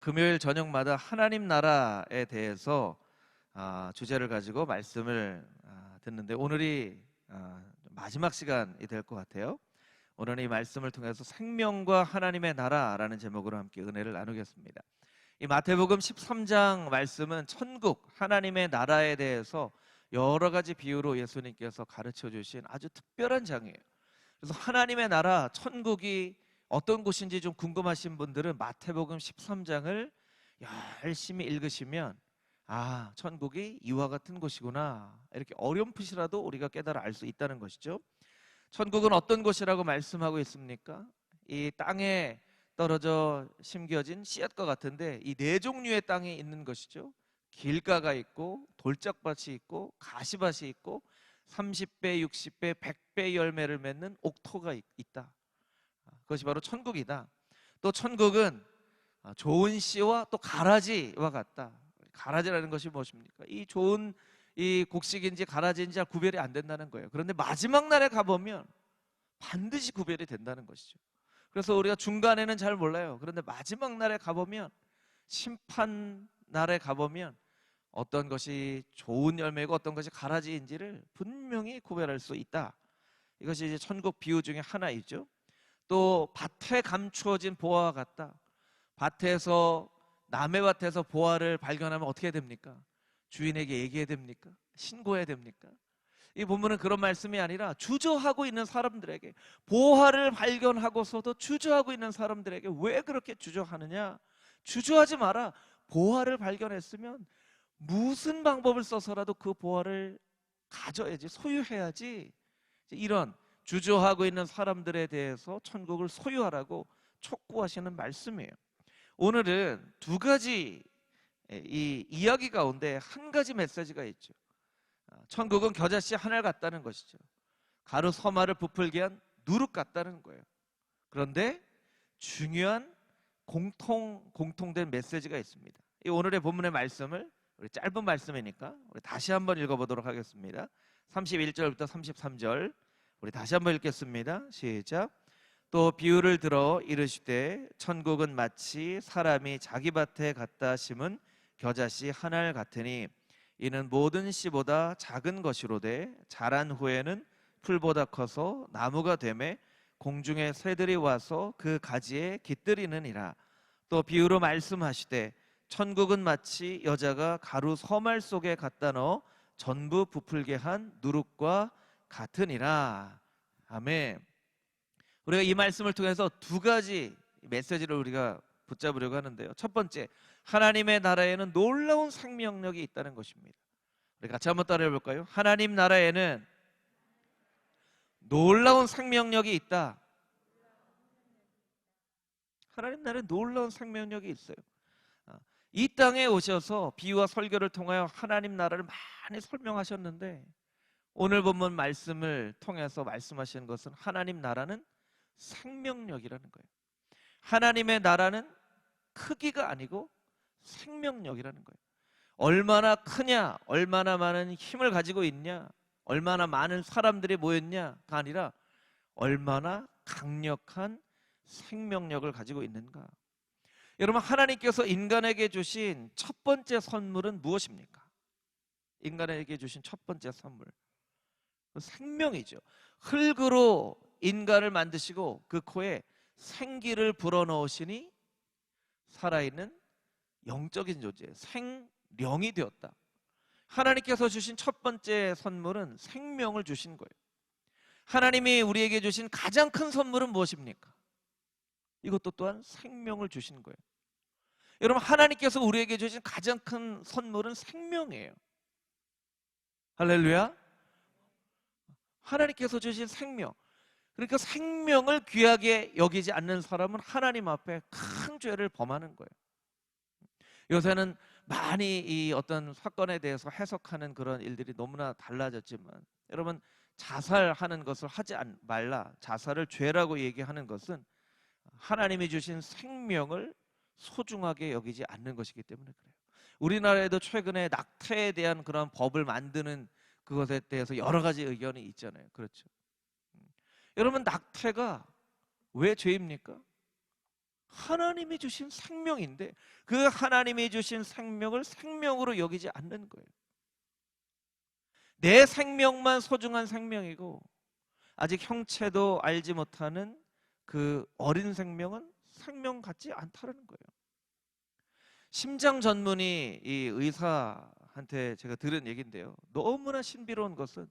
금요일 저녁마다 하나님 나라에 대해서 주제를 가지고 말씀을 듣는데 오늘이 마지막 시간이 될 것 같아요. 오늘은 이 말씀을 통해서 생명과 하나님의 나라라는 제목으로 함께 은혜를 나누겠습니다. 이 마태복음 13장 말씀은 천국, 하나님의 나라에 대해서 여러 가지 비유로 예수님께서 가르쳐 주신 아주 특별한 장이에요. 그래서 하나님의 나라, 천국이 어떤 곳인지 좀 궁금하신 분들은 마태복음 13장을 열심히 읽으시면 천국이 이와 같은 곳이구나, 이렇게 어렴풋이라도 우리가 깨달아 알 수 있다는 것이죠. 천국은 어떤 곳이라고 말씀하고 있습니까? 이 땅에 떨어져 심겨진 씨앗과 같은데 이 네 종류의 땅이 있는 것이죠. 길가가 있고 돌짝밭이 있고 가시밭이 있고 30배, 60배, 100배 열매를 맺는 옥토가 있다. 그것이 바로 천국이다. 또 천국은 좋은 씨와 또 가라지와 같다. 가라지라는 것이 무엇입니까? 이 좋은 이 곡식인지 가라지인지 잘 구별이 안 된다는 거예요. 그런데 마지막 날에 가보면 반드시 구별이 된다는 것이죠. 그래서 우리가 중간에는 잘 몰라요. 그런데 마지막 날에 가보면, 심판 날에 가보면 어떤 것이 좋은 열매고 어떤 것이 가라지인지를 분명히 구별할 수 있다. 이것이 이제 천국 비유 중에 하나이죠. 또 밭에 감추어진 보화와 같다. 밭에서, 남의 밭에서 보화를 발견하면 어떻게 됩니까? 주인에게 얘기해야 됩니까? 신고해야 됩니까? 이 본문은 그런 말씀이 아니라 주저하고 있는 사람들에게, 보화를 발견하고서도 주저하고 있는 사람들에게 왜 그렇게 주저하느냐? 주저하지 마라. 보화를 발견했으면 무슨 방법을 써서라도 그 보화를 가져야지, 소유해야지. 이런 주저하고 있는 사람들에 대해서 천국을 소유하라고 촉구하시는 말씀이에요. 오늘은 두 가지 이 이야기 가운데 한 가지 메시지가 있죠. 천국은 겨자씨 하늘 같다는 것이죠. 가루 서마를 부풀게 한 누룩 같다는 거예요. 그런데 중요한 공통된 메시지가 있습니다. 이 오늘의 본문의 말씀을, 우리 짧은 말씀이니까 우리 다시 한번 읽어보도록 하겠습니다. 31절부터 33절 우리 다시 한번 읽겠습니다. 시작. 또 비유를 들어 이르시되 천국은 마치 사람이 자기 밭에 갖다 심은 겨자씨 한 알 같으니 이는 모든 씨보다 작은 것이로되 자란 후에는 풀보다 커서 나무가 되매 공중의 새들이 와서 그 가지에 깃들이느니라. 또 비유로 말씀하시되 천국은 마치 여자가 가루 서말 속에 갖다 넣어 전부 부풀게 한 누룩과 같으니라. 아멘. 우리가 이 말씀을 통해서 두 가지 메시지를 우리가 붙잡으려고 하는데요. 첫 번째, 하나님의 나라에는 놀라운 생명력이 있다는 것입니다. 우리 같이 한번 따라해 볼까요? 하나님 나라에는 놀라운 생명력이 있다. 하나님 나라에 놀라운 생명력이 있어요. 이 땅에 오셔서 비유와 설교를 통하여 하나님 나라를 많이 설명하셨는데, 오늘 본문 말씀을 통해서 말씀하시는 것은 하나님 나라는 생명력이라는 거예요. 하나님의 나라는 크기가 아니고 생명력이라는 거예요. 얼마나 크냐, 얼마나 많은 힘을 가지고 있냐, 얼마나 많은 사람들이 모였냐가 아니라 얼마나 강력한 생명력을 가지고 있는가. 여러분, 하나님께서 인간에게 주신 첫 번째 선물은 무엇입니까? 인간에게 주신 첫 번째 선물, 생명이죠. 흙으로 인간을 만드시고 그 코에 생기를 불어넣으시니 살아있는 영적인 존재, 생령이 되었다. 하나님께서 주신 첫 번째 선물은 생명을 주신 거예요. 하나님이 우리에게 주신 가장 큰 선물은 무엇입니까? 이것도 또한 생명을 주신 거예요. 여러분, 하나님께서 우리에게 주신 가장 큰 선물은 생명이에요. 할렐루야. 하나님께서 주신 생명, 그러니까 생명을 귀하게 여기지 않는 사람은 하나님 앞에 큰 죄를 범하는 거예요. 요새는 많이 이 어떤 사건에 대해서 해석하는 그런 일들이 너무나 달라졌지만, 여러분, 자살하는 것을 하지 말라, 자살을 죄라고 얘기하는 것은 하나님이 주신 생명을 소중하게 여기지 않는 것이기 때문에 그래요. 우리나라에도 최근에 낙태에 대한 그런 법을 만드는 그것에 대해서 여러 가지 의견이 있잖아요. 그렇죠. 여러분, 낙태가 왜 죄입니까? 하나님이 주신 생명인데 그 하나님이 주신 생명을 생명으로 여기지 않는 거예요. 내 생명만 소중한 생명이고 아직 형체도 알지 못하는 그 어린 생명은 생명 같지 않다는 거예요. 심장 전문의 이 의사한테 제가 들은 얘기인데요, 너무나 신비로운 것은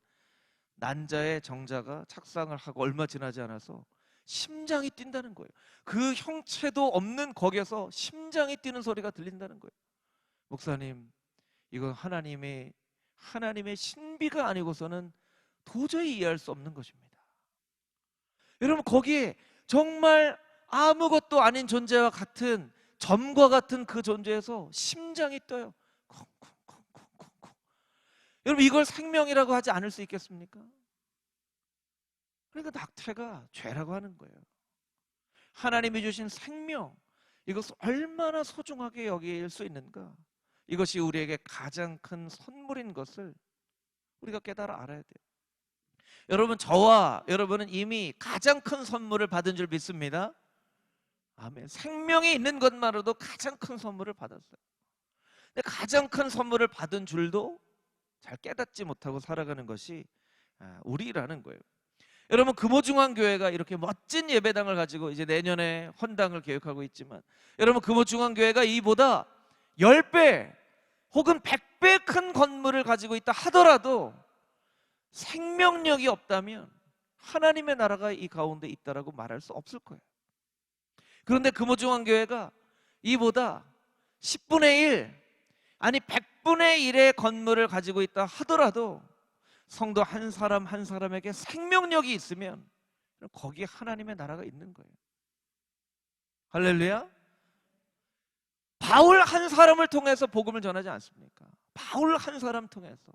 난자의 정자가 착상을 하고 얼마 지나지 않아서 심장이 뛴다는 거예요. 그 형체도 없는 거기에서 심장이 뛰는 소리가 들린다는 거예요. 목사님, 이건 하나님의 신비가 아니고서는 도저히 이해할 수 없는 것입니다. 여러분, 거기에 정말 아무것도 아닌 존재와 같은, 점과 같은 그 존재에서 심장이 떠요. 쿵쿵쿵쿵쿵쿵. 여러분, 이걸 생명이라고 하지 않을 수 있겠습니까? 그러니까 낙태가 죄라고 하는 거예요. 하나님이 주신 생명, 이것을 얼마나 소중하게 여길 수 있는가, 이것이 우리에게 가장 큰 선물인 것을 우리가 깨달아 알아야 돼요. 여러분, 저와 여러분은 이미 가장 큰 선물을 받은 줄 믿습니다. 아멘. 생명이 있는 것만으로도 가장 큰 선물을 받았어요. 근데 가장 큰 선물을 받은 줄도 잘 깨닫지 못하고 살아가는 것이 우리라는 거예요. 여러분, 금호중앙교회가 이렇게 멋진 예배당을 가지고 이제 내년에 헌당을 계획하고 있지만, 여러분, 금호중앙교회가 이보다 10배 혹은 100배 큰 건물을 가지고 있다 하더라도 생명력이 없다면 하나님의 나라가 이 가운데 있다라고 말할 수 없을 거예요. 그런데 금호중앙교회가 이보다 10분의 1, 아니 100분의 1의 건물을 가지고 있다 하더라도 성도 한 사람 한 사람에게 생명력이 있으면 거기에 하나님의 나라가 있는 거예요. 할렐루야. 바울 한 사람을 통해서 복음을 전하지 않습니까? 바울 한 사람 통해서,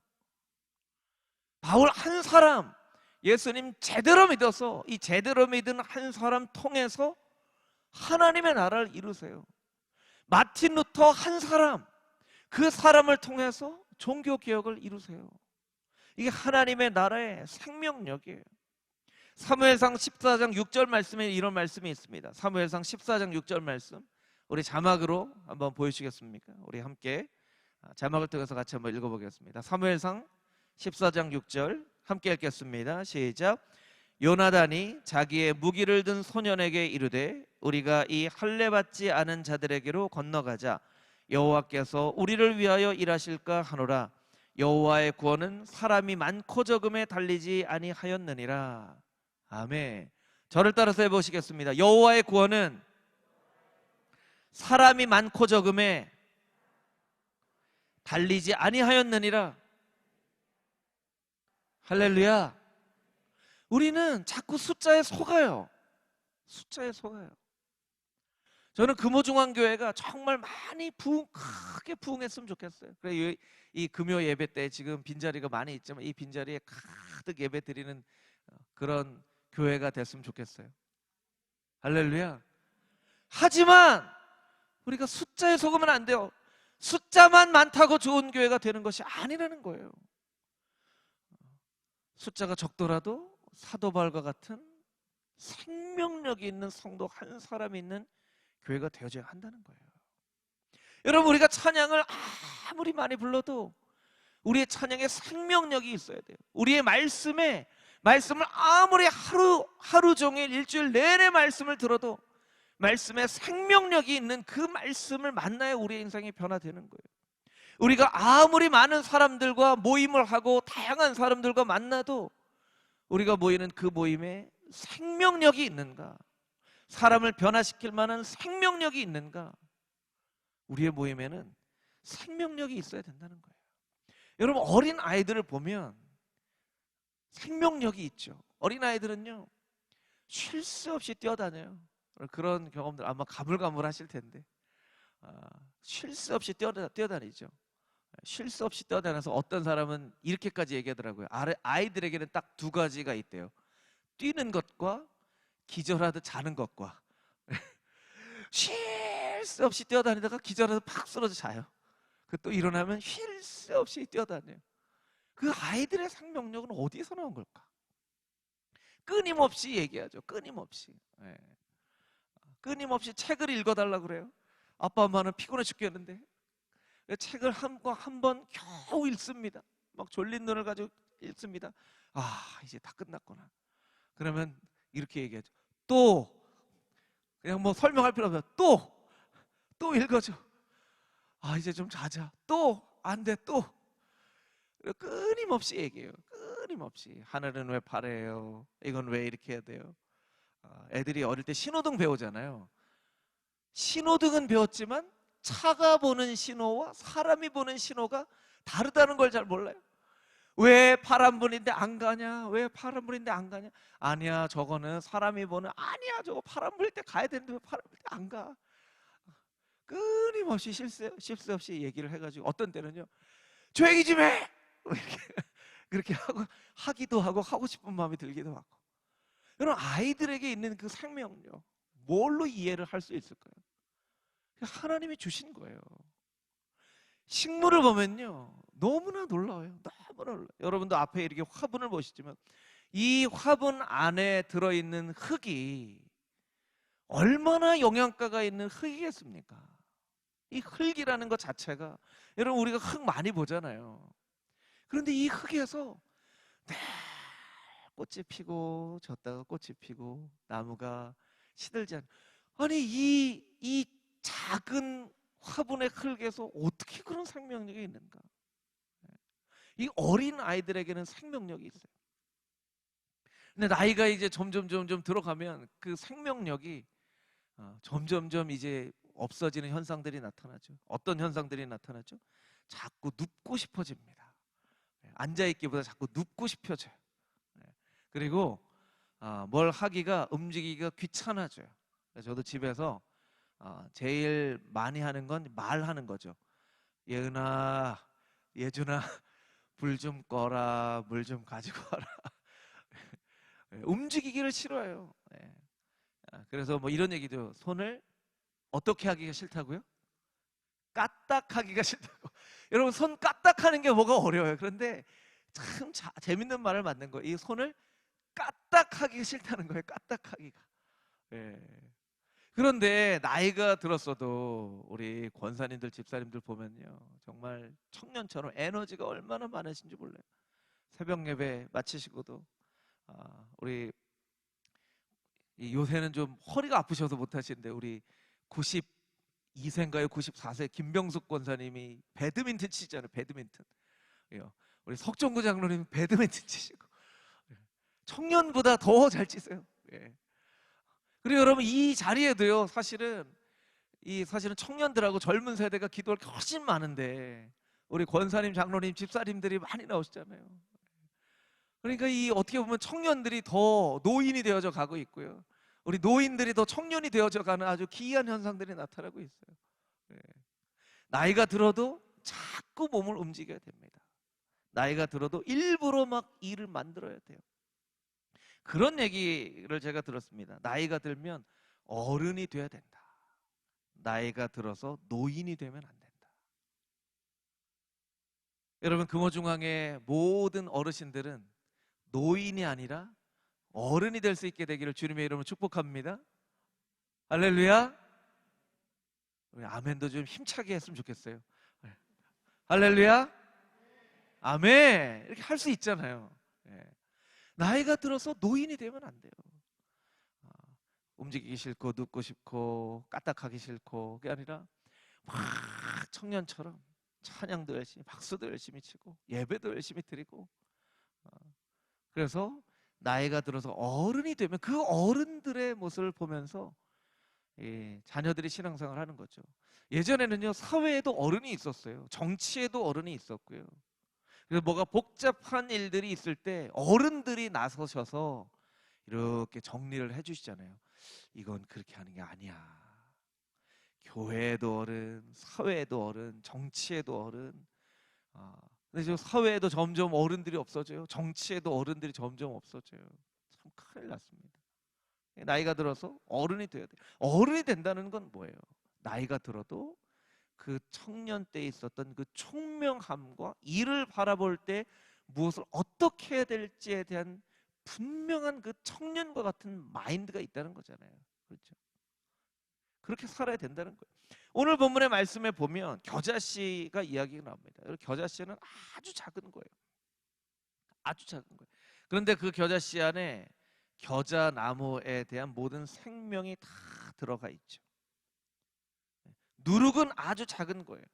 바울 한 사람, 예수님 제대로 믿어서 이 제대로 믿은 한 사람 통해서 하나님의 나라를 이루세요. 마틴 루터 한 사람, 그 사람을 통해서 종교개혁을 이루세요. 이게 하나님의 나라의 생명력이에요. 사무엘상 14장 6절 말씀에 이런 말씀이 있습니다. 사무엘상 14장 6절 말씀, 우리 자막으로 한번 보여주시겠습니까? 우리 함께 자막을 통해서 같이 한번 읽어보겠습니다. 사무엘상 14장 6절 함께 읽겠습니다. 시작. 요나단이 자기의 무기를 든 소년에게 이르되 우리가 이 할례 받지 않은 자들에게로 건너가자. 여호와께서 우리를 위하여 일하실까 하노라. 여호와의 구원은 사람이 많고 적음에 달리지 아니하였느니라. 아멘. 저를 따라서 해보시겠습니다. 여호와의 구원은 사람이 많고 적음에 달리지 아니하였느니라. 할렐루야. 우리는 자꾸 숫자에 속아요. 숫자에 속아요. 저는 금호중앙교회가 정말 많이 크게 부흥했으면 좋겠어요. 그래, 이 금요 예배 때 지금 빈자리가 많이 있지만 이 빈자리에 가득 예배 드리는 그런 교회가 됐으면 좋겠어요. 할렐루야. 하지만 우리가 숫자에 속으면 안 돼요. 숫자만 많다고 좋은 교회가 되는 것이 아니라는 거예요. 숫자가 적더라도 사도 바울과 같은 생명력이 있는 성도 한 사람이 있는 교회가 되어져야 한다는 거예요. 여러분, 우리가 찬양을 아무리 많이 불러도 우리의 찬양에 생명력이 있어야 돼요. 우리의 말씀을 아무리 하루 종일 일주일 내내 말씀을 들어도 말씀에 생명력이 있는 그 말씀을 만나야 우리의 인생이 변화되는 거예요. 우리가 아무리 많은 사람들과 모임을 하고 다양한 사람들과 만나도 우리가 모이는 그 모임에 생명력이 있는가, 사람을 변화시킬 만한 생명력이 있는가, 우리의 모임에는 생명력이 있어야 된다는 거예요. 여러분, 어린 아이들을 보면 생명력이 있죠. 어린 아이들은요, 쉴 새 없이 뛰어다녀요. 그런 경험들 아마 가물가물 하실 텐데, 쉴 새 없이 뛰어다니죠. 쉴 새 없이 뛰어다녀서 어떤 사람은 이렇게까지 얘기하더라고요. 아이들에게는 딱 두 가지가 있대요. 뛰는 것과 기절하듯 자는 것과. 쉴 새 없이 뛰어다니다가 기절해서 팍 쓰러져 자요. 또 일어나면 쉴 새 없이 뛰어다녀요. 그 아이들의 생명력은 어디서 나온 걸까? 끊임없이 얘기하죠. 끊임없이. 네. 끊임없이 책을 읽어달라고 그래요. 아빠 엄마는 피곤해 죽겠는데 책을 한 번 겨우 읽습니다. 막 졸린 눈을 가지고 읽습니다. 아, 이제 다 끝났구나. 그러면 이렇게 얘기하죠. 또 그냥 뭐 설명할 필요 없어요. 또 읽어줘. 아, 이제 좀 자자. 또 안 돼. 또 끊임없이 얘기해요. 끊임없이. 하늘은 왜 파래요? 이건 왜 이렇게 해야 돼요? 애들이 어릴 때 신호등 배우잖아요. 신호등은 배웠지만 차가 보는 신호와 사람이 보는 신호가 다르다는 걸 잘 몰라요. 왜 파란불인데 안 가냐? 왜 파란불인데 안 가냐? 아니야, 저거는 사람이 보는, 아니야, 저거 파란불일 때 가야 되는데 왜 파란불일 때 안 가? 끊임없이 실수 없이 얘기를 해가지고 어떤 때는요, 조용히 좀 해! 그렇게 하고, 하기도 하고 하고 싶은 마음이 들기도 하고. 여러분, 아이들에게 있는 그 생명력, 뭘로 이해를 할 수 있을까요? 하나님이 주신 거예요. 식물을 보면요, 너무나 놀라워요. 너무나 놀라워요. 여러분도 앞에 이렇게 화분을 보시지만 이 화분 안에 들어있는 흙이 얼마나 영양가가 있는 흙이겠습니까? 이 흙이라는 것 자체가, 여러분 우리가 흙 많이 보잖아요. 그런데 이 흙에서 늘 꽃이 피고 졌다가 꽃이 피고 나무가 시들지 않는, 아니 이 작은 화분의 흙에서 어떻게 그런 생명력이 있는가? 이 어린 아이들에게는 생명력이 있어요. 근데 나이가 이제 점점 들어가면 그 생명력이 점점 이제 없어지는 현상들이 나타나죠. 어떤 현상들이 나타나죠? 자꾸 눕고 싶어집니다. 앉아있기보다 자꾸 눕고 싶어져요. 그리고 뭘 하기가, 움직이기가 귀찮아져요. 저도 집에서 제일 많이 하는 건 말하는 거죠. 예은아, 예준아, 불 좀 꺼라, 물 좀 가지고 와라. 움직이기를 싫어해요. 그래서 뭐 이런 얘기죠. 손을 어떻게 하기가 싫다고요? 까딱하기가 싫다고. 여러분, 손 까딱하는 게 뭐가 어려워요. 그런데 참 재밌는 말을 만든 거예요. 이 손을 까딱하기가 싫다는 거예요. 까딱하기가. 예. 그런데 나이가 들었어도 우리 권사님들, 집사님들 보면요, 정말 청년처럼 에너지가 얼마나 많으신지 몰라요. 새벽 예배 마치시고도 우리 요새는 좀 허리가 아프셔서 못 하시는데, 우리 92세인가요? 94세 김병숙 권사님이 배드민턴 치잖아요. 배드민턴. 우리 석정구 장로님 배드민턴 치시고 청년보다 더 잘 치세요. 그리고 여러분, 이 자리에도요, 사실은 청년들하고 젊은 세대가 기도할 게 훨씬 많은데 우리 권사님, 장로님, 집사님들이 많이 나오시잖아요. 그러니까 이 어떻게 보면 청년들이 더 노인이 되어져 가고 있고요, 우리 노인들이 더 청년이 되어져 가는 아주 기이한 현상들이 나타나고 있어요. 나이가 들어도 자꾸 몸을 움직여야 됩니다. 나이가 들어도 일부러 막 일을 만들어야 돼요. 그런 얘기를 제가 들었습니다. 나이가 들면 어른이 돼야 된다. 나이가 들어서 노인이 되면 안 된다. 여러분, 금호중앙의 모든 어르신들은 노인이 아니라 어른이 될 수 있게 되기를 주님의 이름으로 축복합니다. 할렐루야. 우리 아멘도 좀 힘차게 했으면 좋겠어요. 할렐루야. 아멘. 이렇게 할 수 있잖아요. 나이가 들어서 노인이 되면 안 돼요. 움직이기 싫고 눕고 싶고 까딱하기 싫고, 그게 아니라 막 청년처럼 찬양도 열심히, 박수도 열심히 치고 예배도 열심히 드리고. 그래서 나이가 들어서 어른이 되면 그 어른들의 모습을 보면서 자녀들이 신앙생활을 하는 거죠. 예전에는요, 사회에도 어른이 있었어요. 정치에도 어른이 있었고요. 그래서 뭐가 복잡한 일들이 있을 때 어른들이 나서셔서 이렇게 정리를 해주시잖아요. 이건 그렇게 하는 게 아니야. 교회에도 어른, 사회에도 어른, 정치에도 어른. 근데 저 사회에도 점점 어른들이 없어져요. 정치에도 어른들이 점점 없어져요. 참 큰일 났습니다. 나이가 들어서 어른이 돼야 돼요. 어른이 된다는 건 뭐예요? 나이가 들어도 그 청년 때 있었던 그 총명함과 이를 바라볼 때 무엇을 어떻게 해야 될지에 대한 분명한 그 청년과 같은 마인드가 있다는 거잖아요. 그렇죠? 그렇게 살아야 된다는 거예요. 오늘 본문의 말씀에 보면 겨자씨가 이야기가 나옵니다. 겨자씨는 아주 작은 거예요. 아주 작은 거예요. 그런데 그 겨자씨 안에 겨자나무에 대한 모든 생명이 다 들어가 있죠. 누룩은 아주 작은 거예요.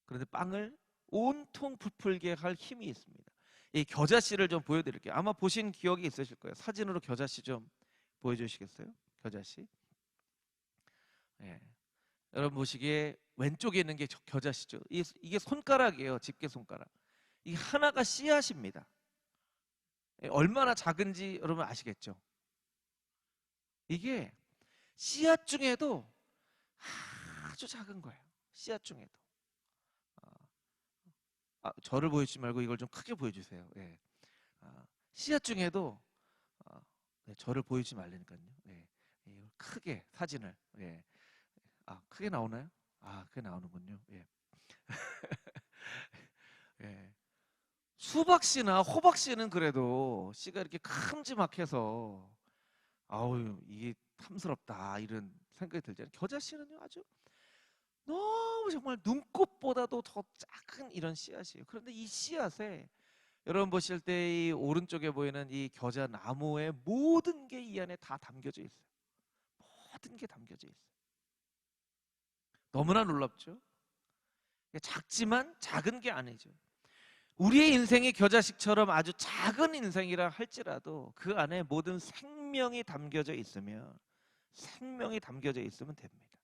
그런데 빵을 온통 부풀게 할 힘이 있습니다. 이 겨자씨를 좀 보여드릴게요. 아마 보신 기억이 있으실 거예요. 사진으로 겨자씨 좀 보여주시겠어요? 겨자씨. 예. 여러분 보시기에 왼쪽에 있는 게 겨자씨죠. 이게 손가락이에요. 집게 손가락. 이 하나가 씨앗입니다. 예, 얼마나 작은지 여러분 아시겠죠? 이게 씨앗 중에도 아주 작은 거예요. 씨앗 중에도. 저를 보여주지 말고 이걸 좀 크게 보여주세요. 예. 씨앗 중에도 네, 저를 보여주지 말라니까요. 예. 크게 사진을. 예. 크게 나오나요? 크게 나오는군요. 예. 예. 수박씨나 호박씨는 그래도 씨가 이렇게 큼지막해서 아우 이게 탐스럽다 이런 생각이 들잖아요. 겨자씨는요 아주 너무 정말 눈꽃보다도 더 작은 이런 씨앗이에요. 그런데 이 씨앗에 여러분 보실 때 이 오른쪽에 보이는 이 겨자 나무의 모든 게 이 안에 다 담겨져 있어요. 모든 게 담겨져 있어요. 너무나 놀랍죠? 작지만 작은 게 아니죠. 우리의 인생이 겨자식처럼 아주 작은 인생이라 할지라도 그 안에 모든 생명이 담겨져 있으면 됩니다.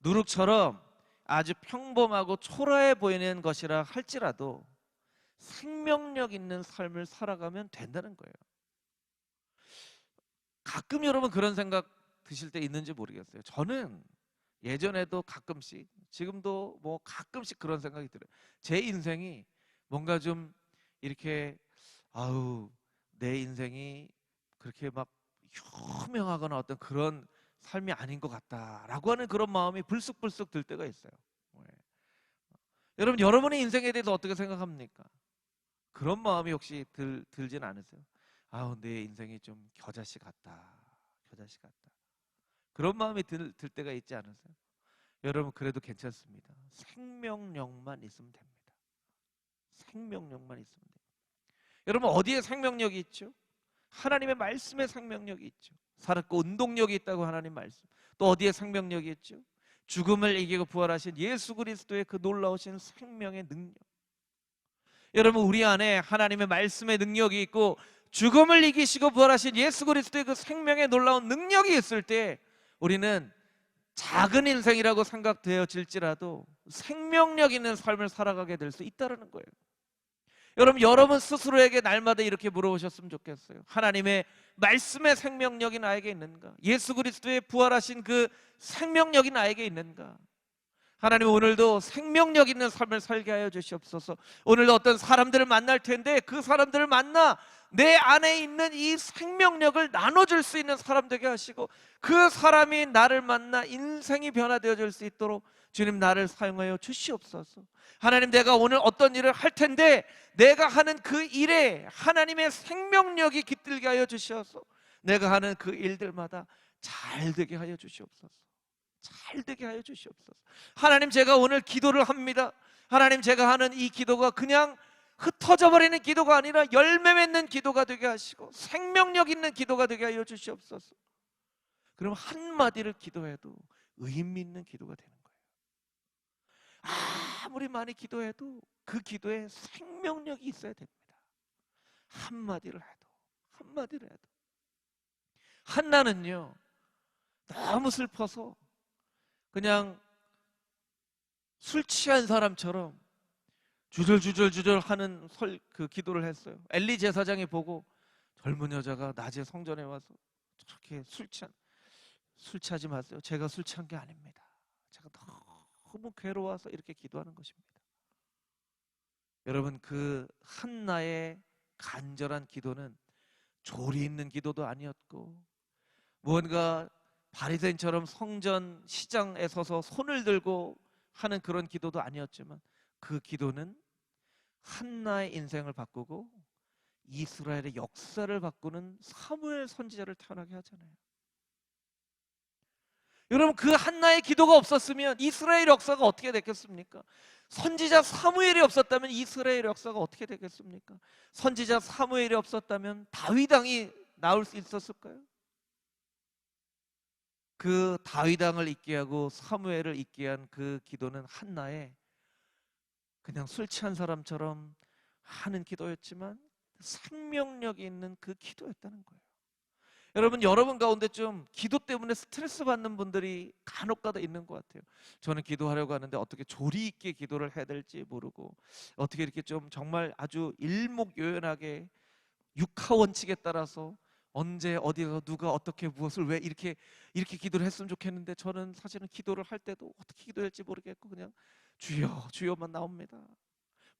누룩처럼 아주 평범하고 초라해 보이는 것이라 할지라도 생명력 있는 삶을 살아가면 된다는 거예요. 가끔 여러분 그런 생각 드실 때 있는지 모르겠어요. 저는 예전에도 가끔씩, 지금도 뭐 가끔씩 그런 생각이 들어요. 제 인생이 뭔가 좀 이렇게 내 인생이 그렇게 막 유명하거나 어떤 그런 삶이 아닌 것 같다라고 하는 그런 마음이 불쑥불쑥 들 때가 있어요. 네. 여러분 여러분의 인생에 대해서 어떻게 생각합니까? 그런 마음이 혹시 들진 않으세요? 내 인생이 좀 겨자씨 같다. 겨자씨 같다. 그런 마음이 들 때가 있지 않으세요? 여러분 그래도 괜찮습니다. 생명력만 있으면 됩니다. 생명력만 있으면 됩니다. 여러분 어디에 생명력이 있죠? 하나님의 말씀에 생명력이 있죠. 살았고 운동력이 있다고 하나님 말씀. 또 어디에 생명력이 있죠? 죽음을 이기고 부활하신 예수 그리스도의 그 놀라우신 생명의 능력. 여러분 우리 안에 하나님의 말씀의 능력이 있고 죽음을 이기시고 부활하신 예수 그리스도의 그 생명의 놀라운 능력이 있을 때 우리는 작은 인생이라고 생각되어질지라도 생명력 있는 삶을 살아가게 될 수 있다는 거예요. 여러분 스스로에게 날마다 이렇게 물어보셨으면 좋겠어요. 하나님의 말씀의 생명력이 나에게 있는가? 예수 그리스도의 부활하신 그 생명력이 나에게 있는가? 하나님 오늘도 생명력 있는 삶을 살게 하여 주시옵소서. 오늘도 어떤 사람들을 만날 텐데 그 사람들을 만나 내 안에 있는 이 생명력을 나눠줄 수 있는 사람 되게 하시고 그 사람이 나를 만나 인생이 변화되어질 수 있도록 주님 나를 사용하여 주시옵소서. 하나님 내가 오늘 어떤 일을 할 텐데 내가 하는 그 일에 하나님의 생명력이 깃들게 하여 주시옵소서. 내가 하는 그 일들마다 잘 되게 하여 주시옵소서. 잘 되게 하여 주시옵소서. 하나님 제가 오늘 기도를 합니다. 하나님 제가 하는 이 기도가 그냥 흩어져 버리는 기도가 아니라 열매 맺는 기도가 되게 하시고 생명력 있는 기도가 되게 하여 주시옵소서. 그럼 한마디를 기도해도 의미 있는 기도가 되는 거예요. 아무리 많이 기도해도 그 기도에 생명력이 있어야 됩니다. 한마디를 해도 한나는요 너무 슬퍼서 그냥 술 취한 사람처럼 주절주절 하는 그 기도를 했어요. 엘리 제사장이 보고 젊은 여자가 낮에 성전에 와서 저렇게 술 취하지 마세요. 제가 술 취한 게 아닙니다. 제가 너무 괴로워서 이렇게 기도하는 것입니다. 여러분 그 한나의 간절한 기도는 조리 있는 기도도 아니었고 무언가 바리새인처럼 성전 시장에 서서 손을 들고 하는 그런 기도도 아니었지만 그 기도는 한나의 인생을 바꾸고 이스라엘의 역사를 바꾸는 사무엘 선지자를 태어나게 하잖아요. 여러분, 그 한나의 기도가 없었으면 이스라엘 역사가 어떻게 됐겠습니까? 선지자 사무엘이 없었다면 이스라엘 역사가 어떻게 되겠습니까? 선지자 사무엘이 없었다면 다윗 왕이 나올 수 있었을까요? 그 다윗 왕을 있게 하고 사무엘을 있게 한 그 기도는 한나의 그냥 술 취한 사람처럼 하는 기도였지만 생명력이 있는 그 기도였다는 거예요. 여러분 가운데 좀 기도 때문에 스트레스 받는 분들이 간혹가다 있는 것 같아요. 저는 기도하려고 하는데 어떻게 조리 있게 기도를 해야 될지 모르고, 어떻게 이렇게 좀 정말 아주 일목요연하게 육하 원칙에 따라서 언제 어디서 누가 어떻게 무엇을 왜 이렇게 기도를 했으면 좋겠는데, 저는 사실은 기도를 할 때도 어떻게 기도할지 모르겠고 그냥 주여 주여만 나옵니다.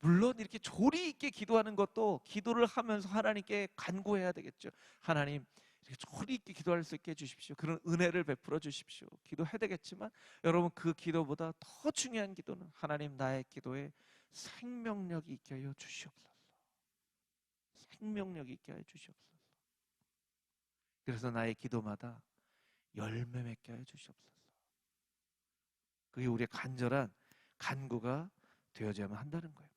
물론 이렇게 조리 있게 기도하는 것도 기도를 하면서 하나님께 간구해야 되겠죠. 하나님, 이렇게 조리 있게 기도할 수 있게 해주십시오. 그런 은혜를 베풀어 주십시오. 기도해야 되겠지만, 여러분, 그 기도보다 더 중요한 기도는 하나님, 나의 기도에 생명력이 있게 하여 주시옵소서. 생명력이 있게 하여 주시옵소서. 그래서 나의 기도마다 열매 맺게 하여 주시옵소서. 그게 우리의 간절한 간구가 되어져야만 한다는 거예요.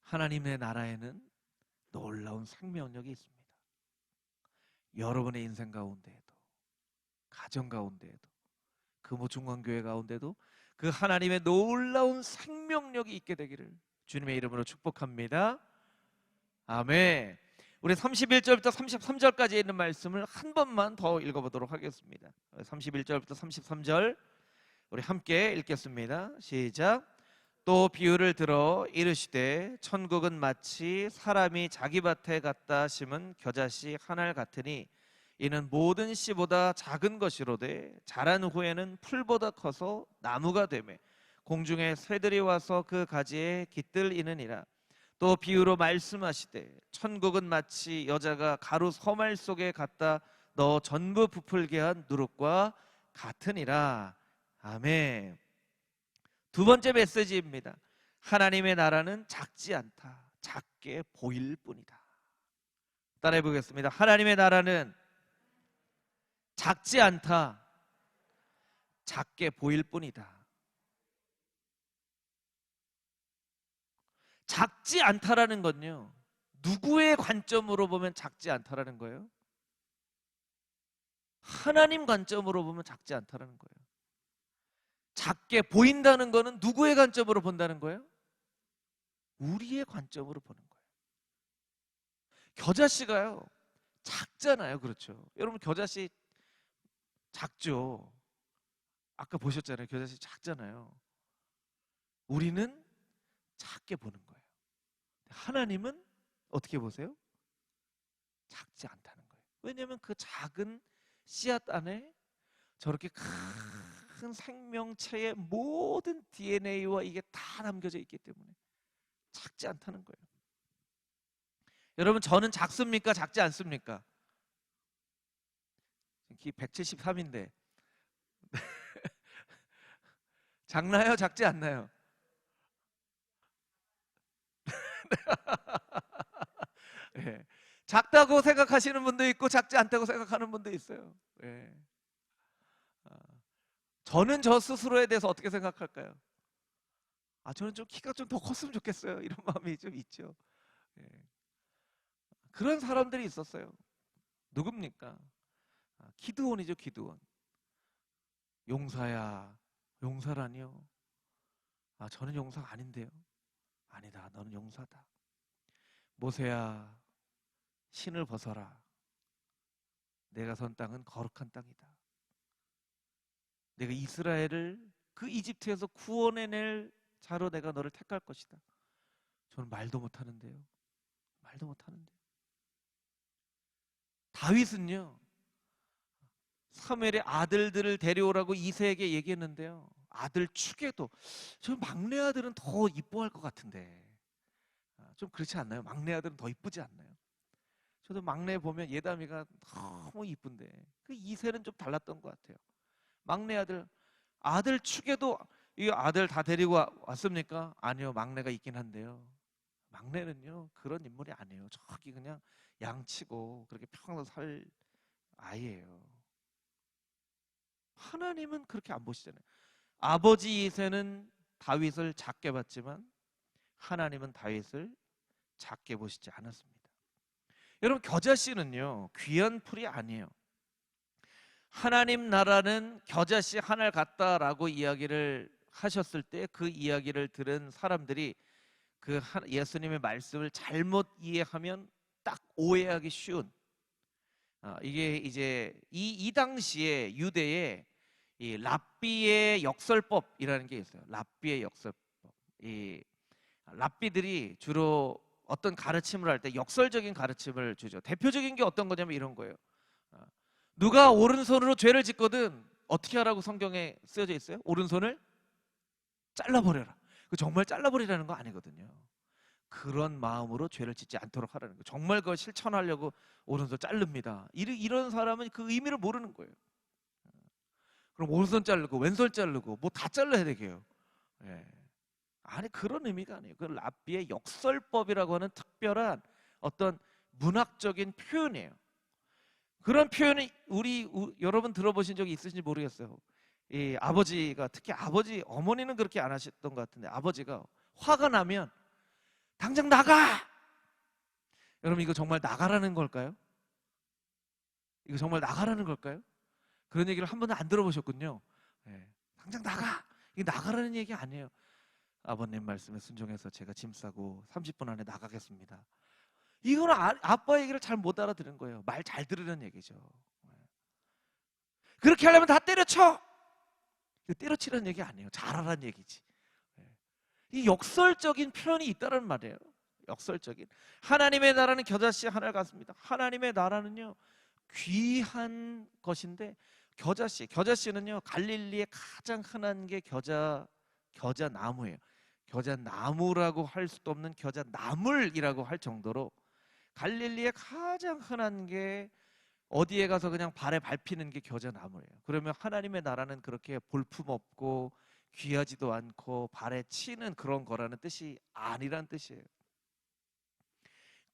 하나님의 나라에는 놀라운 생명력이 있습니다. 여러분의 인생 가운데에도, 가정 가운데에도, 금호중앙교회 가운데도 그 하나님의 놀라운 생명력이 있게 되기를 주님의 이름으로 축복합니다. 아멘. 우리 31절부터 33절까지 있는 말씀을 한 번만 더 읽어보도록 하겠습니다. 31절부터 33절 우리 함께 읽겠습니다. 시작. 또 비유를 들어 이르시되 천국은 마치 사람이 자기 밭에 갖다 심은 겨자씨 한 알 같으니 이는 모든 씨보다 작은 것이로되 자란 후에는 풀보다 커서 나무가 되매 공중에 새들이 와서 그 가지에 깃들이느니라. 또 비유로 말씀하시되 천국은 마치 여자가 가루 서말 속에 갖다 넣어 전부 부풀게 한 누룩과 같으니라. 아멘. 두 번째 메시지입니다. 하나님의 나라는 작지 않다. 작게 보일 뿐이다. 따라해 보겠습니다. 하나님의 나라는 작지 않다. 작게 보일 뿐이다. 작지 않다라는 건요, 누구의 관점으로 보면 작지 않다라는 거예요? 하나님 관점으로 보면 작지 않다라는 거예요. 작게 보인다는 거는 누구의 관점으로 본다는 거예요? 우리의 관점으로 보는 거예요. 겨자씨가요, 작잖아요. 그렇죠? 여러분, 겨자씨 작죠? 아까 보셨잖아요. 겨자씨 작잖아요. 우리는 작게 보는 거예요. 하나님은 어떻게 보세요? 작지 않다는 거예요. 왜냐하면 그 작은 씨앗 안에 저렇게 큰 생명체의 모든 DNA와 이게 다 남겨져 있기 때문에 작지 않다는 거예요. 여러분, 저는 작습니까? 작지 않습니까? 키 173인데 작나요? 작지 않나요? 예. 작다고 생각하시는 분도 있고 작지 않다고 생각하는 분도 있어요. 예. 아, 저는 저 스스로에 대해서 어떻게 생각할까요? 저는 좀 키가 좀 더 컸으면 좋겠어요. 이런 마음이 좀 있죠. 예. 그런 사람들이 있었어요. 누굽니까? 기드온이죠, 기드온. 용사야, 용사라니요? 저는 용사가 아닌데요. 아니다, 너는 용사다. 모세야, 신을 벗어라. 내가 선 땅은 거룩한 땅이다. 내가 이스라엘을 그 이집트에서 구원해낼 자로 내가 너를 택할 것이다. 저는 말도 못하는데요. 말도 못하는데. 다윗은요, 사무엘의 아들들을 데려오라고 이새에게 얘기했는데요, 아들 축에도 저 막내 아들은 더 이뻐할 것 같은데, 좀 그렇지 않나요? 막내 아들은 더 이쁘지 않나요? 저도 막내 보면 예담이가 너무 이쁜데 그 이새는 좀 달랐던 것 같아요. 막내 아들 축에도 이 아들 다 데리고 왔습니까? 아니요, 막내가 있긴 한데요. 막내는요 그런 인물이 아니에요. 저기 그냥 양치고 그렇게 평생 살 아이예요. 하나님은 그렇게 안 보시잖아요. 아버지 이새는 다윗을 작게 봤지만 하나님은 다윗을 작게 보시지 않았습니다. 여러분, 겨자씨는요 귀한 풀이 아니에요. 하나님 나라는 겨자씨 하나를 같다라고 이야기를 하셨을 때 그 이야기를 들은 사람들이 그 예수님의 말씀을 잘못 이해하면 딱 오해하기 쉬운, 이게 이제 이 당시에 유대에 이 랍비의 역설법이라는 게 있어요. 랍비의 역설법. 이 랍비들이 주로 어떤 가르침을 할 때 역설적인 가르침을 주죠. 대표적인 게 어떤 거냐면 이런 거예요. 어, 누가 오른손으로 죄를 짓거든 어떻게 하라고 성경에 쓰여져 있어요? 오른손을 잘라버려라. 그 정말 잘라버리라는 거 아니거든요. 그런 마음으로 죄를 짓지 않도록 하라는 거예요. 정말 그걸 실천하려고 오른손 자릅니다. 이런 사람은 그 의미를 모르는 거예요. 그럼 오른손 자르고 왼손 자르고 뭐 다 잘라야 되게요. 예. 아니, 그런 의미가 아니에요. 그 랍비의 역설법이라고 하는 특별한 어떤 문학적인 표현이에요. 그런 표현이 여러분 들어보신 적이 있으신지 모르겠어요. 이 아버지가, 특히 아버지, 어머니는 그렇게 안 하셨던 것 같은데 아버지가 화가 나면 당장 나가! 여러분, 이거 정말 나가라는 걸까요? 이거 정말 나가라는 걸까요? 그런 얘기를 한 번도 안 들어보셨군요. 네. 당장 나가! 이게 나가라는 얘기 아니에요. 아버님 말씀에 순종해서 제가 짐 싸고 30분 안에 나가겠습니다. 이거는 아빠 얘기를 잘 못 알아들은 거예요. 말 잘 들으는 얘기죠. 그렇게 하려면 다 때려쳐! 때려치라는 얘기 아니에요. 잘하라는 얘기지. 이 역설적인 표현이 있다는 말이에요. 역설적인. 하나님의 나라는 겨자씨 하나를 같습니다. 하나님의 나라는요 귀한 것인데, 겨자씨는요 갈릴리의 가장 흔한 게 겨자나무예요. 겨자나무라고 할 수도 없는 겨자나물이라고 할 정도로 갈릴리에 가장 흔한 게, 어디에 가서 그냥 발에 밟히는 게 겨자나무예요. 그러면 하나님의 나라는 그렇게 볼품없고 귀하지도 않고 발에 치는 그런 거라는 뜻이 아니란 뜻이에요.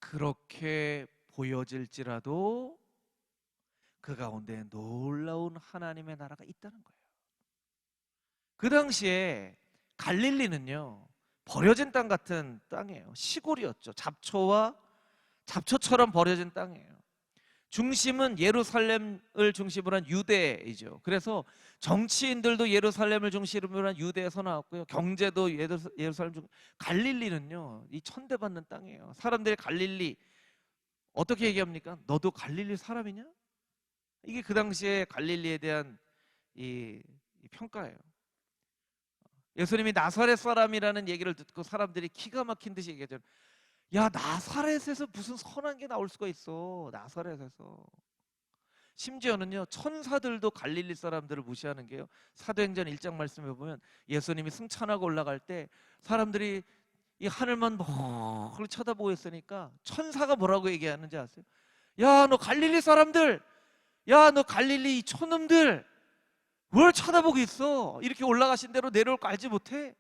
그렇게 보여질지라도 그 가운데 놀라운 하나님의 나라가 있다는 거예요. 그 당시에 갈릴리는요 버려진 땅 같은 땅이에요. 시골이었죠. 잡초처럼 버려진 땅이에요. 중심은 예루살렘을 중심으로 한 유대이죠. 그래서 정치인들도 예루살렘을 중심으로 한 유대에서 나왔고요. 경제도 예루살렘 갈릴리는요 이 천대받는 땅이에요. 사람들이 갈릴리 어떻게 얘기합니까? 너도 갈릴리 사람이냐? 이게 그 당시에 갈릴리에 대한 이 평가예요. 예수님이 나사렛 사람이라는 얘기를 듣고 사람들이 기가 막힌 듯이 얘기하잖아요. 야, 나사렛에서 무슨 선한 게 나올 수가 있어. 나사렛에서. 심지어는요 천사들도 갈릴리 사람들을 무시하는 게요, 사도행전 1장 말씀에 보면 예수님이 승천하고 올라갈 때 사람들이 이 하늘만 멀리 쳐다보고 있으니까 천사가 뭐라고 얘기하는지 아세요? 야, 너 갈릴리 사람들, 야, 너 갈릴리 이 촌놈들 뭘 쳐다보고 있어? 이렇게 올라가신 대로 내려올 거 알지 못해?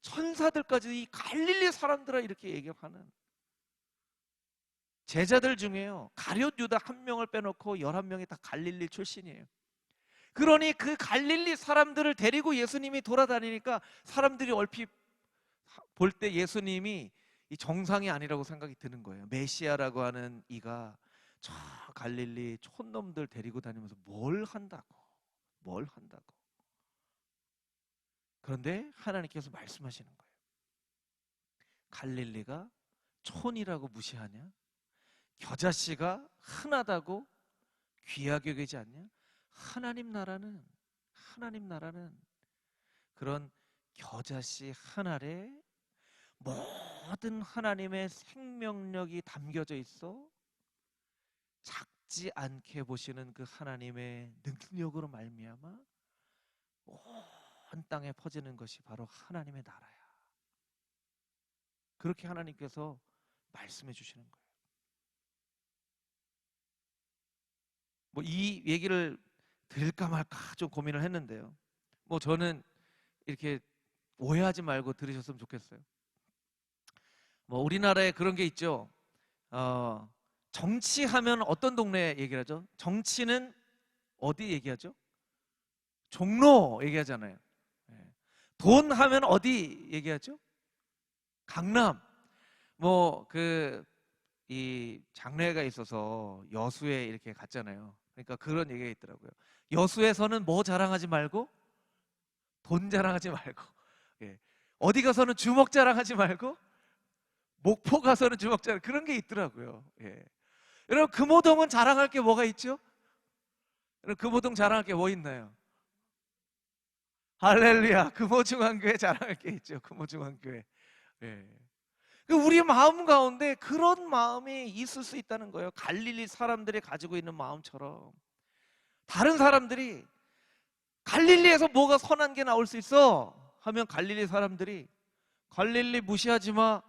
천사들까지 이 갈릴리 사람들아 이렇게 얘기하는, 제자들 중에요 가룟 유다 한 명을 빼놓고 11명이 다 갈릴리 출신이에요. 그러니 그 갈릴리 사람들을 데리고 예수님이 돌아다니니까 사람들이 얼핏 볼 때 예수님이 이 정상이 아니라고 생각이 드는 거예요. 메시아라고 하는 이가 저 갈릴리 촌놈들 데리고 다니면서 뭘 한다고. 그런데 하나님께서 말씀하시는 거예요. 갈릴리가 촌이라고 무시하냐? 겨자씨가 흔하다고 귀하게 여기지 않냐? 하나님 나라는 그런 겨자씨 한 알에 모든 하나님의 생명력이 담겨져 있어 작지 않게 보시는 그 하나님의 능력으로 말미암아 온 땅에 퍼지는 것이 바로 하나님의 나라야. 그렇게 하나님께서 말씀해 주시는 거예요. 뭐 이 얘기를 드릴까 말까 좀 고민을 했는데요, 뭐 저는 이렇게 오해하지 말고 들으셨으면 좋겠어요. 뭐 우리나라에 그런 게 있죠. 정치하면 어떤 동네 얘기를 하죠? 정치는 어디 얘기하죠? 종로 얘기하잖아요. 예. 돈 하면 어디 얘기하죠? 강남. 뭐 이 장례가 있어서 여수에 이렇게 갔잖아요. 그러니까 그런 얘기가 있더라고요. 여수에서는 뭐 자랑하지 말고 돈 자랑하지 말고, 예. 어디 가서는 주먹 자랑하지 말고 목포 가서는 주먹 자랑, 그런 게 있더라고요. 예. 여러분 금호동은 자랑할 게 뭐가 있죠? 여러분 금호동 자랑할 게 뭐 있나요? 할렐루야. 금호중앙교회 자랑할 게 있죠. 금호중앙교회. 예. 우리 마음 가운데 그런 마음이 있을 수 있다는 거예요. 갈릴리 사람들이 가지고 있는 마음처럼. 다른 사람들이 갈릴리에서 뭐가 선한 게 나올 수 있어? 하면 갈릴리 사람들이 갈릴리 무시하지 마.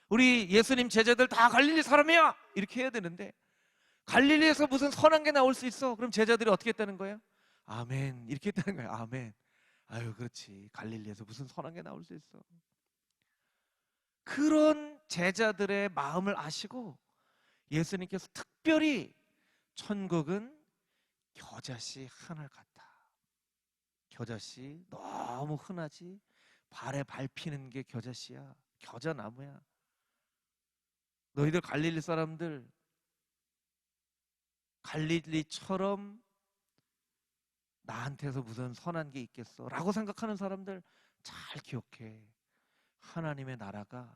우리 예수님 제자들 다 갈릴리 사람이야. 이렇게 해야 되는데 갈릴리에서 무슨 선한 게 나올 수 있어? 그럼 제자들이 어떻게 했다는 거예요? 아멘. 이렇게 했다는 거예요. 아멘. 아유, 그렇지. 갈릴리에서 무슨 선한 게 나올 수 있어. 그런 제자들의 마음을 아시고 예수님께서 특별히 천국은 겨자씨 하늘 같다. 겨자씨 너무 흔하지. 발에 밟히는 게 겨자씨야. 겨자나무야. 너희들 갈릴리 사람들 갈릴리처럼 나한테서 무슨 선한 게 있겠어 라고 생각하는 사람들 잘 기억해. 하나님의 나라가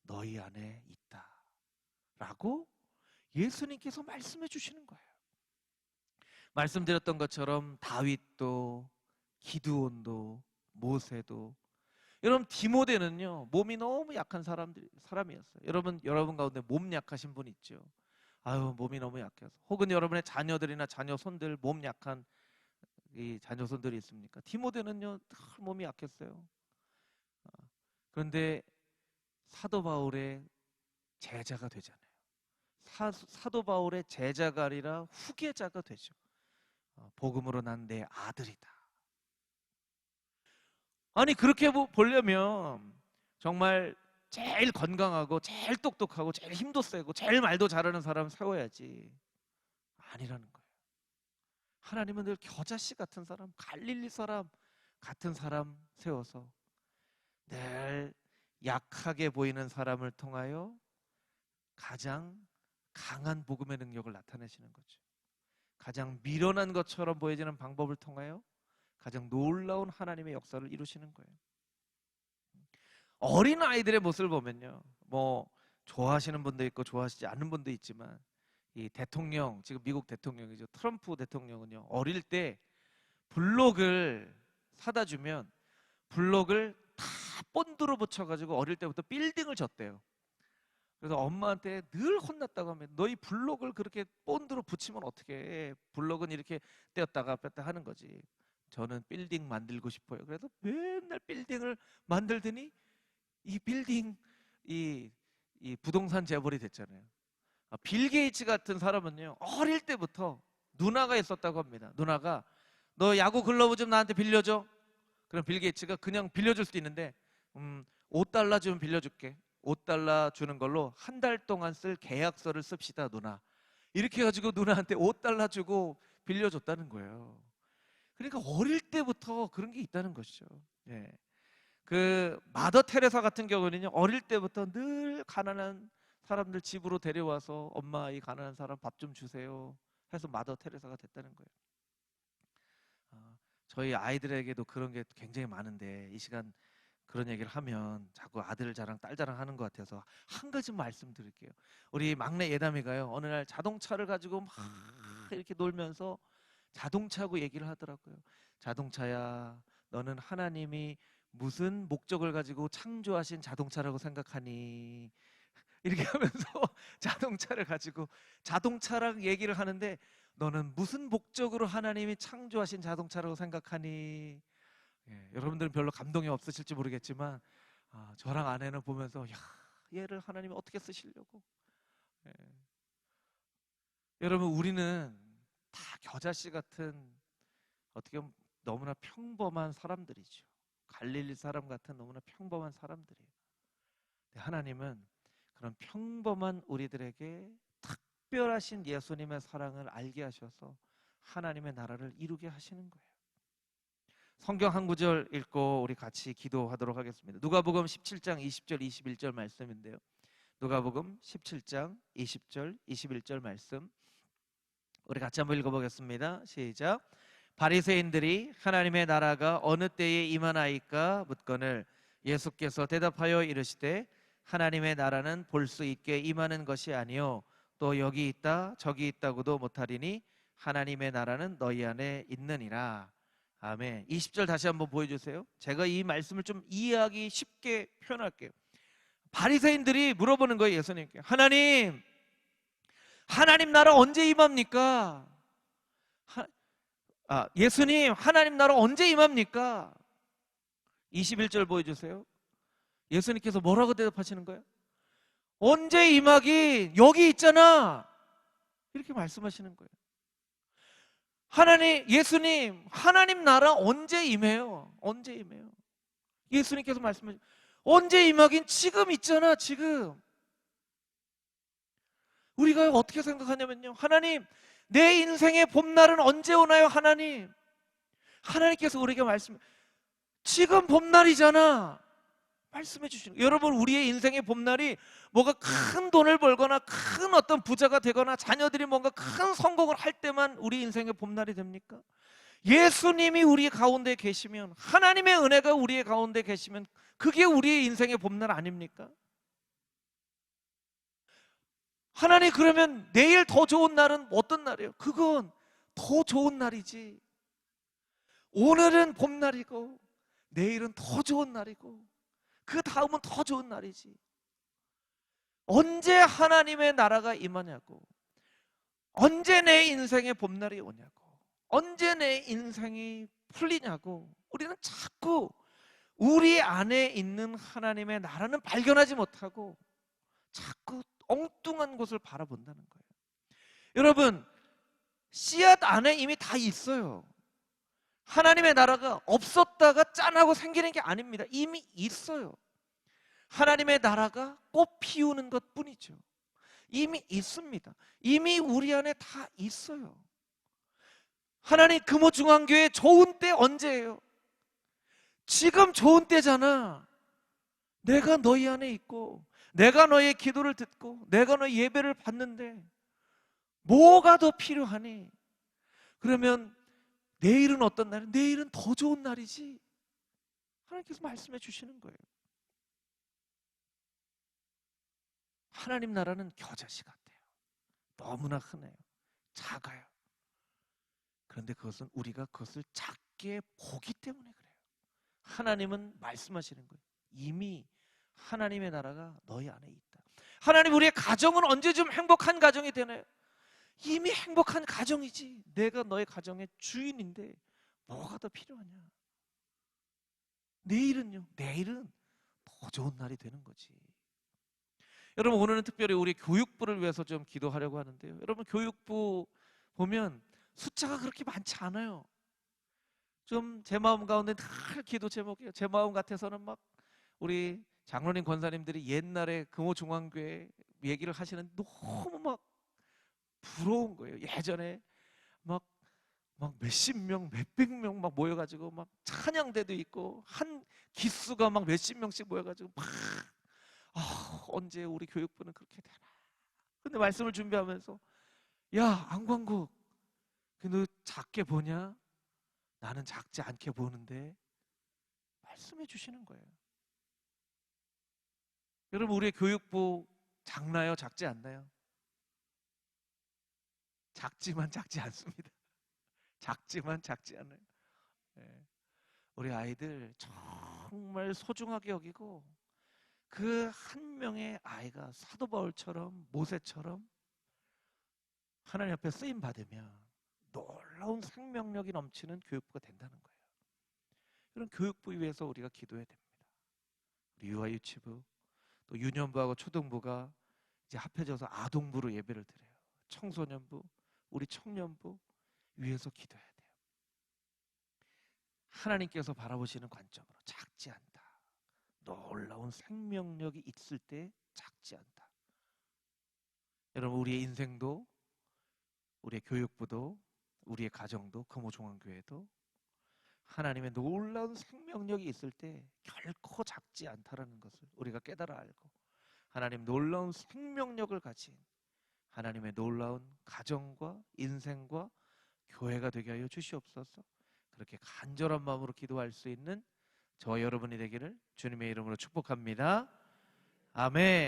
너희 안에 있다 라고 예수님께서 말씀해 주시는 거예요. 말씀드렸던 것처럼 다윗도 기드온도 모세도, 여러분 디모데는요 몸이 너무 약한 사람이었어요. 여러분 가운데 몸 약하신 분 있죠? 아유, 몸이 너무 약해서. 혹은 여러분의 자녀들이나 자녀 손들 몸 약한 이 자녀 손들이 있습니까? 디모데는요 늘 몸이 약했어요. 그런데 사도 바울의 제자가 되잖아요. 사도 바울의 제자가 아니라 후계자가 되죠. 복음으로 난 내 아들이다. 아니 그렇게 보려면 정말 제일 건강하고 제일 똑똑하고 제일 힘도 세고 제일 말도 잘하는 사람 세워야지. 아니라는 거예요. 하나님은 늘 겨자씨 같은 사람, 갈릴리 사람 같은 사람 세워서 늘 약하게 보이는 사람을 통하여 가장 강한 복음의 능력을 나타내시는 거죠. 가장 미련한 것처럼 보여지는 방법을 통하여 가장 놀라운 하나님의 역사를 이루시는 거예요. 어린 아이들의 모습을 보면요, 뭐 좋아하시는 분도 있고 좋아하시지 않는 분도 있지만 이 대통령, 지금 미국 대통령이죠, 트럼프 대통령은요 어릴 때 블록을 사다 주면 블록을 다 본드로 붙여가지고 어릴 때부터 빌딩을 졌대요. 그래서 엄마한테 늘 혼났다고 하면, 너희 블록을 그렇게 본드로 붙이면 어떻게 해? 블록은 이렇게 떼었다가 뺐다 하는 거지. 저는 빌딩 만들고 싶어요. 그래서 맨날 빌딩을 만들더니 이 빌딩 이 부동산 재벌이 됐잖아요. 빌 게이츠 같은 사람은요 어릴 때부터 누나가 있었다고 합니다. 누나가 너 야구 글러브 좀 나한테 빌려줘. 그럼 빌 게이츠가 그냥 빌려줄 수도 있는데 5달러 주면 빌려줄게. 5달러 주는 걸로 한 달 동안 쓸 계약서를 씁시다 누나. 이렇게 해가지고 누나한테 5달러 주고 빌려줬다는 거예요. 그러니까 어릴 때부터 그런 게 있다는 것이죠. 예. 그 마더 테레사 같은 경우는요 어릴 때부터 늘 가난한 사람들 집으로 데려와서 엄마 이 가난한 사람 밥 좀 주세요 해서 마더 테레사가 됐다는 거예요. 저희 아이들에게도 그런 게 굉장히 많은데 이 시간 그런 얘기를 하면 자꾸 아들 자랑 딸 자랑 하는 것 같아서 한 가지 말씀드릴게요. 우리 막내 예담이가요 어느 날 자동차를 가지고 막 이렇게 놀면서 자동차하고 얘기를 하더라고요. 자동차야, 너는 하나님이 무슨 목적을 가지고 창조하신 자동차라고 생각하니? 이렇게 하면서 자동차를 가지고 자동차랑 얘기를 하는데, 너는 무슨 목적으로 하나님이 창조하신 자동차라고 생각하니? 예, 여러분들은 별로 감동이 없으실지 모르겠지만 저랑 아내는 보면서 야, 얘를 하나님이 어떻게 쓰시려고. 예. 여러분 우리는 다 겨자씨 같은, 어떻게 보면 너무나 평범한 사람들이죠. 갈릴리 사람 같은 너무나 평범한 사람들이에요. 하나님은 그런 평범한 우리들에게 특별하신 예수님의 사랑을 알게 하셔서 하나님의 나라를 이루게 하시는 거예요. 성경 한 구절 읽고 우리 같이 기도하도록 하겠습니다. 누가복음 17장 20절 21절 말씀인데요. 누가복음 17장 20절 21절 말씀 우리 같이 한번 읽어보겠습니다. 시작. 바리새인들이 하나님의 나라가 어느 때에 임하나이까 묻거늘 예수께서 대답하여 이르시되 하나님의 나라는 볼 수 있게 임하는 것이 아니요 또 여기 있다 저기 있다고도 못하리니 하나님의 나라는 너희 안에 있느니라. 아멘. 20절 다시 한번 보여주세요. 제가 이 말씀을 좀 이해하기 쉽게 표현할게요. 바리새인들이 물어보는 거예요. 예수님께. 하나님 나라 언제 임합니까? 예수님, 하나님 나라 언제 임합니까? 21절 보여주세요. 예수님께서 뭐라고 대답하시는 거예요? 언제 임하긴 여기 있잖아, 이렇게 말씀하시는 거예요. 예수님, 하나님 나라 언제 임해요? 언제 임해요? 예수님께서 말씀하시죠. 언제 임하긴 지금 있잖아, 지금. 우리가 어떻게 생각하냐면요, 하나님, 내 인생의 봄날은 언제 오나요? 하나님께서 우리에게 지금 봄날이잖아 말씀해 주시는 거예요. 여러분, 우리의 인생의 봄날이 뭐가 큰 돈을 벌거나 큰 어떤 부자가 되거나 자녀들이 뭔가 큰 성공을 할 때만 우리 인생의 봄날이 됩니까? 예수님이 우리 가운데 계시면, 하나님의 은혜가 우리의 가운데 계시면 그게 우리의 인생의 봄날 아닙니까? 하나님, 그러면 내일 더 좋은 날은 어떤 날이에요? 그건 더 좋은 날이지. 오늘은 봄날이고 내일은 더 좋은 날이고 그 다음은 더 좋은 날이지. 언제 하나님의 나라가 임하냐고, 언제 내 인생의 봄날이 오냐고, 언제 내 인생이 풀리냐고, 우리는 자꾸 우리 안에 있는 하나님의 나라는 발견하지 못하고 자꾸 엉뚱한 곳을 바라본다는 거예요. 여러분, 씨앗 안에 이미 다 있어요. 하나님의 나라가 없었다가 짠하고 생기는 게 아닙니다. 이미 있어요. 하나님의 나라가 꽃 피우는 것 뿐이죠. 이미 있습니다. 이미 우리 안에 다 있어요. 하나님, 금호중앙교회 좋은 때 언제예요? 지금 좋은 때잖아. 내가 너희 안에 있고 내가 너의 기도를 듣고 내가 너의 예배를 받는데 뭐가 더 필요하니? 그러면 내일은 어떤 날이에요? 내일은 더 좋은 날이지. 하나님께서 말씀해 주시는 거예요. 하나님 나라는 겨자씨 같아요. 너무나 흔해요. 작아요. 그런데 그것은 우리가 그것을 작게 보기 때문에 그래요. 하나님은 말씀하시는 거예요. 이미 하나님의 나라가 너희 안에 있다. 하나님, 우리의 가정은 언제쯤 행복한 가정이 되나요? 이미 행복한 가정이지. 내가 너의 가정의 주인인데 뭐가 더 필요하냐? 내일은요? 내일은 더 좋은 날이 되는 거지. 여러분, 오늘은 특별히 우리 교육부를 위해서 좀 기도하려고 하는데요. 여러분, 교육부 보면 숫자가 그렇게 많지 않아요. 좀 제 마음 가운데 늘 기도 제목이에요. 제 마음 같아서는 막 우리 장로님 권사님들이 옛날에 금호중앙교회 얘기를 하시는 너무 막 부러운 거예요. 예전에 막 몇십 명, 몇백 명 막 모여가지고 막 찬양대도 있고 한 기수가 막 몇십 명씩 모여가지고 막 언제 우리 교육부는 그렇게 되나. 근데 말씀을 준비하면서, 야, 안광국, 너 작게 보냐? 나는 작지 않게 보는데, 말씀해 주시는 거예요. 여러분, 우리의 교육부 작나요? 작지 않나요? 작지만 작지 않습니다. 작지만 작지 않아요. 네. 우리 아이들 정말 소중하게 여기고, 그 한 명의 아이가 사도 바울처럼 모세처럼 하나님 앞에 쓰임 받으면 놀라운 생명력이 넘치는 교육부가 된다는 거예요. 이런 교육부 위해서 우리가 기도해야 됩니다. 우리 유아유치부, 또 유년부하고 초등부가 이제 합해져서 아동부로 예배를 드려요. 청소년부, 우리 청년부 위해서 기도해야 돼요. 하나님께서 바라보시는 관점으로 작지 않다. 놀라운 생명력이 있을 때 작지 않다. 여러분, 우리의 인생도, 우리의 교육부도, 우리의 가정도, 금호중앙교회도 하나님의 놀라운 생명력이 있을 때 결코 작지 않다라는 것을 우리가 깨달아 알고, 하나님 놀라운 생명력을 가진 하나님의 놀라운 가정과 인생과 교회가 되게 하여 주시옵소서. 그렇게 간절한 마음으로 기도할 수 있는 저와 여러분이 되기를 주님의 이름으로 축복합니다. 아멘.